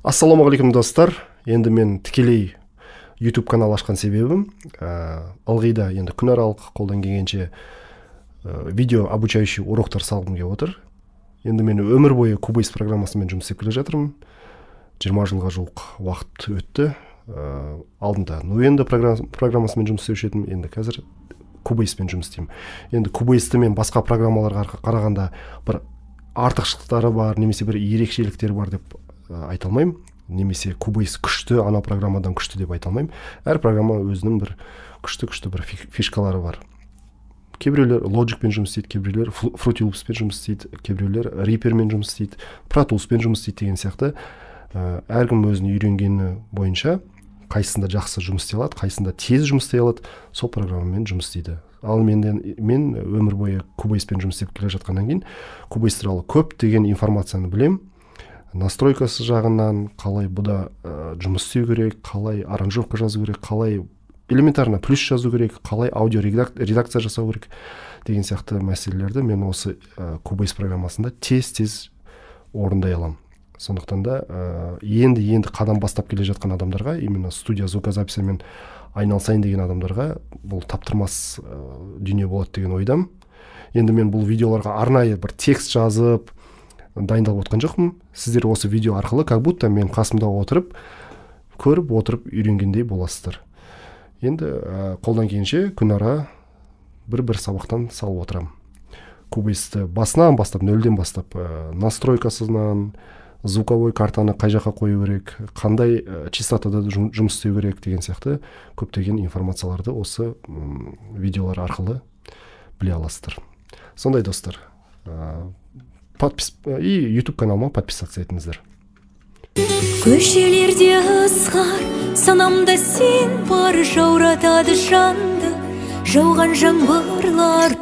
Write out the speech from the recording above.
Ассалаумағалейкум достар. Енді мен тікелей YouTube канал ашқан себебім ылғи да енді күнаралық қолдан келгенше видео обучающий уроктар салғым келіп отыр. Енді мен өмір бойы Cubase программасымен жұмыс істеп келе жатырмын. 20 жылға жуық уақыт өтті. Алдында Nuendo программасымен жұмыс істеуші едім, енді қазір Cubase'пен жұмыс істеймін. Енді Cubase'ті мен басқа программаларға қарағанда бір артықшылықтары бар, немесе бір ерекшеліктері бар деп айта алмаймын. Немесе Cubase күшті, ана программадан күшті деп айта алмаймын. Әр программа өзінің бір күшті бір фишкалары бар. Кейбіреулер Logicпен жұмыс істейді, кейбіреулер Fruity Loops'пен жұмыс істейді, кейбіреулер Reaper'мен жұмыс істейді, Pro Tools'пен жұмыс істейді деген сияқты. Әркім өзінің үйренгені бойынша қайсында жақсы жұмыс істей алады, қайсында тез жұмыс істей алады, сол программамен жұмыс істейді. Ал мен өмір бойы Cubase'пен жұмыс істеп келе жатқаннан кейін Cubase туралы көп деген информацияны білем. Настройкасы жағынан, қалай бұда жұмыс істеу керек, қалай аранжировка жазу керек, қалай элементарно плюс жазу керек, қалай аудио редакция жасау керек деген сияқты мәселелерді мен осы Cubase программасында тез орындай аламын. Сондықтан да енді қадам бастап келе жатқан адамдарға, именно студия звукозаписімен айналысайын деген адамдарға бұл таптырмас дүние болады деген ойдам. Енді мен бұл видеоларға арнайы бір текст жазып дайындалып отқан жоқпын. Сіздер осы видео арқылы как будто мен қасымда отырып, көріп отырып үйренгендей боласыздар. Енді қолдан келгенше күнара бір сабақтан салып отырамын. Cubase'ті басынан бастап, нөлден бастап, настройкасынан, звуковой картаны қай жаққа қою керек, қандай частотада жұмыс істеу керек деген сияқты көптеген информацияларды осы видеолар арқылы біле аласыздар. Сондай достар, и YouTube каналыма подписаться етіңіздер. Көшелерде ызғар, санамда сен бар, жауратады жанды, жауған жаңбырлар.